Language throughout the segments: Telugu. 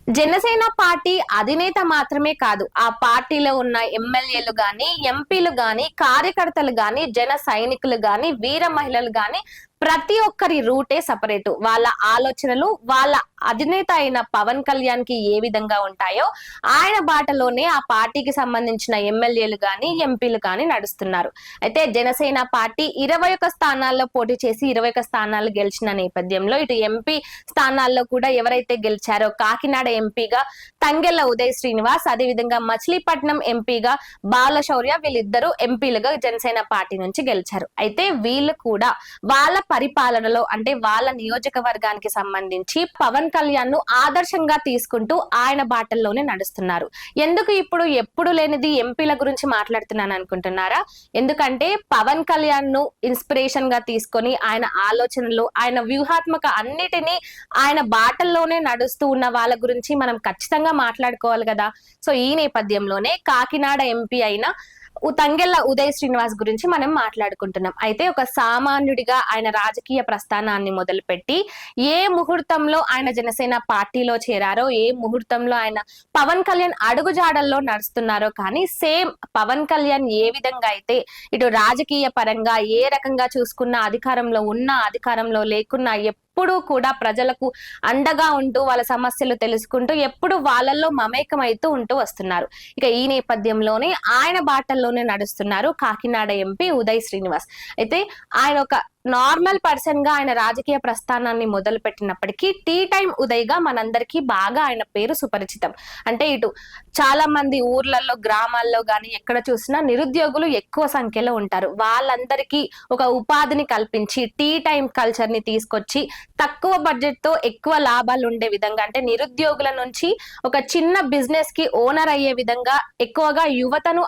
జనసేన పార్టీ అధినేత మాత్రమే కాదు, ఆ పార్టీలో ఉన్న ఎమ్మెల్యేలు గాని, ఎంపీలు గాని, కార్యకర్తలు గాని, జన సైనికులు గాని, వీర మహిళలు గాని ప్రతి ఒక్కరి రూటే సపరేటు. వాళ్ళ ఆలోచనలు వాళ్ళ అధినేత అయిన పవన్ కళ్యాణ్ కి ఏ విధంగా ఉంటాయో ఆయన బాటలోనే ఆ పార్టీకి సంబంధించిన ఎమ్మెల్యేలు గాని, ఎంపీలు గాని నడుస్తున్నారు. అయితే జనసేన పార్టీ 21 స్థానాల్లో పోటీ చేసి 21 స్థానాలు గెలిచిన నేపథ్యంలో ఇటు ఎంపీ స్థానాల్లో కూడా ఎవరైతే గెలిచారో కాకినాడ ఎంపీగా తంగెళ్ల ఉదయ్ శ్రీనివాస్, అదేవిధంగా మచిలీపట్నం ఎంపీగా బాలశౌర్య, వీళ్ళిద్దరూ ఎంపీలుగా జనసేన పార్టీ నుంచి గెలిచారు. అయితే వీళ్ళు కూడా వాళ్ళ పరిపాలనలో అంటే వాళ్ళ నియోజకవర్గానికి సంబంధించి పవన్ కళ్యాణ్ ను ఆదర్శంగా తీసుకుంటూ ఆయన బాటల్లోనే నడుస్తున్నారు. ఎందుకు ఇప్పుడు ఎప్పుడు లేనిది ఎంపీల గురించి మాట్లాడుతున్నాను అనుకుంటున్నారా? ఎందుకంటే పవన్ కళ్యాణ్ ను ఇన్స్పిరేషన్ గా తీసుకొని ఆయన ఆలోచనలు, ఆయన వ్యూహాత్మక అన్నిటినీ ఆయన బాటల్లోనే నడుస్తూ ఉన్న వాళ్ళ గురించి మనం ఖచ్చితంగా మాట్లాడుకోవాలి కదా. సో ఈ నేపథ్యంలోనే కాకినాడ ఎంపీ అయిన తంగెళ్ల ఉదయ్ శ్రీనివాస్ గురించి మనం మాట్లాడుకుంటున్నాం. అయితే ఒక సామాన్యుడిగా ఆయన రాజకీయ ప్రస్థానాన్ని మొదలుపెట్టి ఏ ముహూర్తంలో ఆయన జనసేన పార్టీలో చేరారో, ఏ ముహూర్తంలో ఆయన పవన్ కళ్యాణ్ అడుగుజాడల్లో నడుస్తున్నారో, కానీ సేమ్ పవన్ కళ్యాణ్ ఏ విధంగా అయితే ఇటు రాజకీయ పరంగా ఏ రకంగా చూసుకున్న, అధికారంలో ఉన్న అధికారంలో లేకున్నా ఎప్పుడూ కూడా ప్రజలకు అండగా ఉంటూ వాళ్ళ సమస్యలు తెలుసుకుంటూ ఎప్పుడు వాళ్ళల్లో మమేకమైతూ ఉంటూ వస్తున్నారు. ఇక ఈ నేపథ్యంలోనే ఆయన బాటల్లోనే నడుస్తున్నారు కాకినాడ ఎంపీ ఉదయ్ శ్రీనివాస్. అయితే ఆయన ఒక నార్మల్ పర్సన్ గా ఆయన రాజకీయ ప్రస్థానాన్ని మొదలు పెట్టినప్పటికీ టీ టైం ఉదయ్ గా మనందరికీ బాగా ఆయన పేరు సుపరిచితం. అంటే ఇటు చాలా మంది ఊర్లలో, గ్రామాల్లో గాని ఎక్కడ చూసినా నిరుద్యోగులు ఎక్కువ సంఖ్యలో ఉంటారు. వాళ్ళందరికీ ఒక ఉపాధిని కల్పించి టీ టైం కల్చర్ ని తీసుకొచ్చి తక్కువ బడ్జెట్ తో ఎక్కువ లాభాలు ఉండే విధంగా, అంటే నిరుద్యోగుల నుంచి ఒక చిన్న బిజినెస్ కి ఓనర్ అయ్యే విధంగా ఎక్కువగా యువతను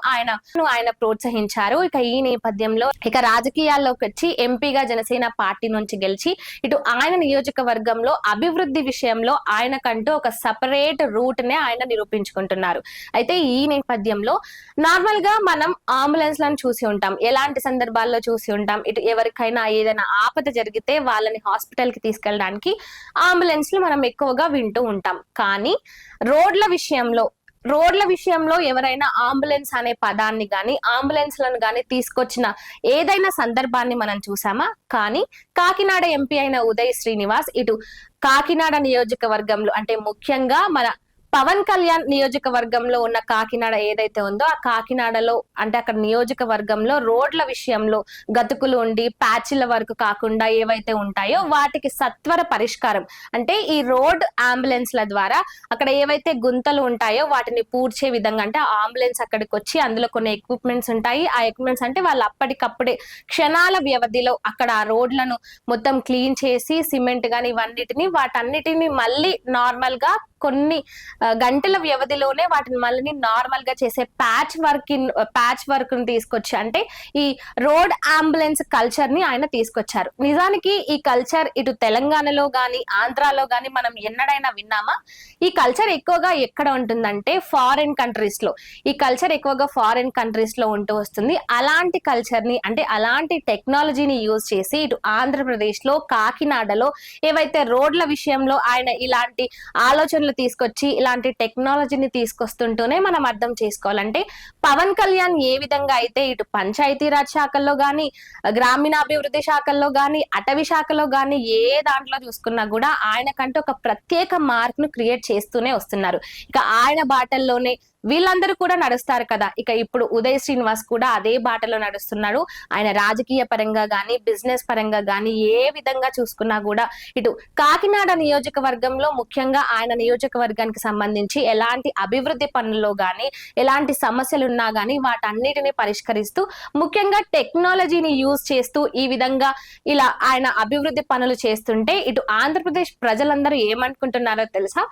ఆయన ప్రోత్సహించారు. ఇక ఈ నేపథ్యంలో ఇక రాజకీయాల్లోకి వచ్చి ఎంపీగా జనసేన పార్టీ నుంచి గెలిచి ఇటు ఆయన నియోజకవర్గంలో అభివృద్ధి విషయంలో ఆయనకంటూ ఒక సపరేట్ రూట్ నే ఆయన నిరూపించుకుంటున్నారు. అయితే ఈ నేపథ్యంలో నార్మల్ గా మనం అంబులెన్స్ లను చూసి ఉంటాం, ఎలాంటి సందర్భాల్లో చూసి ఉంటాం, ఇటు ఎవరికైనా ఏదైనా ఆపద జరిగితే వాళ్ళని హాస్పిటల్ కి తీసుకెళ్ళడానికి అంబులెన్స్ లు మనం ఎక్కువగా వింటూ ఉంటాం. కానీ రోడ్ల విషయంలో ఎవరైనా అంబులెన్స్ అనే పదాన్ని గాని, అంబులెన్స్ లను గాని తీసుకొచ్చిన ఏదైనా సందర్భాన్ని మనం చూసామా? కానీ కాకినాడ ఎంపీ అయిన ఉదయ్ శ్రీనివాస్ ఇటు కాకినాడ నియోజకవర్గంలో, అంటే ముఖ్యంగా మన పవన్ కళ్యాణ్ నియోజకవర్గంలో ఉన్న కాకినాడ ఏదైతే ఉందో ఆ కాకినాడలో, అంటే అక్కడ నియోజకవర్గంలో రోడ్ల విషయంలో గతుకులు ఉండి ప్యాచ్ల వరకు కాకుండా ఏవైతే ఉంటాయో వాటికి సత్వర పరిష్కారం, అంటే ఈ రోడ్ అంబులెన్స్ల ద్వారా అక్కడ ఏవైతే గుంతలు ఉంటాయో వాటిని పూడ్చే విధంగా, అంటే అంబులెన్స్ అక్కడికి వచ్చి అందులో కొన్ని ఎక్విప్మెంట్స్ ఉంటాయి. ఆ ఎక్విప్మెంట్స్ అంటే వాళ్ళు అప్పటికప్పుడే క్షణాల వ్యవధిలో అక్కడ ఆ రోడ్లను మొత్తం క్లీన్ చేసి సిమెంట్ గాని వాటన్నిటిని మళ్ళీ నార్మల్ గా కొన్ని గంటల వ్యవధిలోనే వాటిని మళ్ళీ నార్మల్ గా చేసే ప్యాచ్ వర్క్ ని తీసుకొచ్చి, అంటే ఈ రోడ్ అంబులెన్స్ కల్చర్ ని ఆయన తీసుకొచ్చారు. నిజానికి ఈ కల్చర్ ఇటు తెలంగాణలో గాని, ఆంధ్రాలో గాని మనం ఎన్నడైనా విన్నామా? ఈ కల్చర్ ఎక్కువగా ఎక్కడ ఉంటుందంటే ఫారిన్ కంట్రీస్ లో. ఈ కల్చర్ ఎక్కువగా ఫారిన్ కంట్రీస్ లో ఉంటూ వస్తుంది. అలాంటి కల్చర్ ని, అంటే అలాంటి టెక్నాలజీని యూజ్ చేసి ఇటు ఆంధ్రప్రదేశ్ లో కాకినాడలో ఏవైతే రోడ్ల విషయంలో ఆయన ఇలాంటి ఆలోచనలు తీసుకొచ్చి ఇలాంటి టెక్నాలజీని తీసుకొస్తుంటూనే మనం అర్థం చేసుకోవాలంటే పవన్ కళ్యాణ్ ఏ విధంగా అయితే ఇటు పంచాయతీరాజ్ శాఖల్లో గాని, గ్రామీణాభివృద్ధి శాఖల్లో గాని, అటవీ శాఖలో గాని ఏ దాంట్లో చూసుకున్నా కూడా ఆయనకంటే ఒక ప్రత్యేక మార్క్ ను క్రియేట్ చేస్తూనే వస్తున్నారు. ఇక ఆయన బాటల్లోనే వీళ్ళందరూ కూడా నడుస్తారు కదా. ఇక ఇప్పుడు ఉదయ్ శ్రీనివాస్ కూడా అదే బాటలో నడుస్తున్నాడు. ఆయన రాజకీయ పరంగా గాని, బిజినెస్ పరంగా గాని ఏ విధంగా చూసుకున్నా కూడా ఇటు కాకినాడ నియోజకవర్గంలో, ముఖ్యంగా ఆయన నియోజకవర్గానికి సంబంధించి ఎలాంటి అభివృద్ధి పనుల్లో గాని, ఎలాంటి సమస్యలు ఉన్నా గాని వాటన్నిటిని పరిష్కరిస్తూ, ముఖ్యంగా టెక్నాలజీని యూజ్ చేస్తూ ఈ విధంగా ఇలా ఆయన అభివృద్ధి పనులు చేస్తుంటే ఇటు ఆంధ్రప్రదేశ్ ప్రజలందరూ ఏమనుకుంటున్నారో తెలుసా?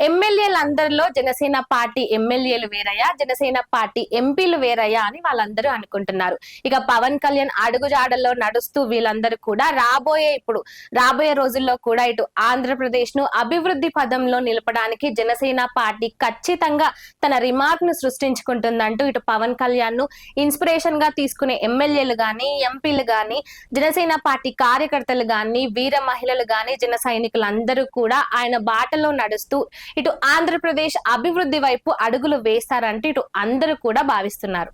ఎమ్మెల్యేలందరిలో జనసేన పార్టీ ఎమ్మెల్యేలు వేరయ్యా, జనసేన పార్టీ ఎంపీలు వేరయ్యా అని వాళ్ళందరూ అనుకుంటున్నారు. ఇక పవన్ కళ్యాణ్ అడుగుజాడల్లో నడుస్తూ వీళ్ళందరూ కూడా రాబోయే రోజుల్లో కూడా ఇటు ఆంధ్రప్రదేశ్ ను అభివృద్ధి పదంలో నిలపడానికి జనసేన పార్టీ ఖచ్చితంగా తన రిమార్క్ ను సృష్టించుకుంటుందంటూ ఇటు పవన్ కళ్యాణ్ ను ఇన్స్పిరేషన్ గా తీసుకునే ఎమ్మెల్యేలు గాని, ఎంపీలు గాని, జనసేన పార్టీ కార్యకర్తలు గాని, వీర మహిళలు గాని, జన సైనికులందరూ కూడా ఆయన బాటలో నడుస్తూ ఇటు ఆంధ్రప్రదేశ్ అభివృద్ధి వైపు అడుగులు వేస్తారంటే ఇటు అందరూ కూడా భావిస్తున్నారు.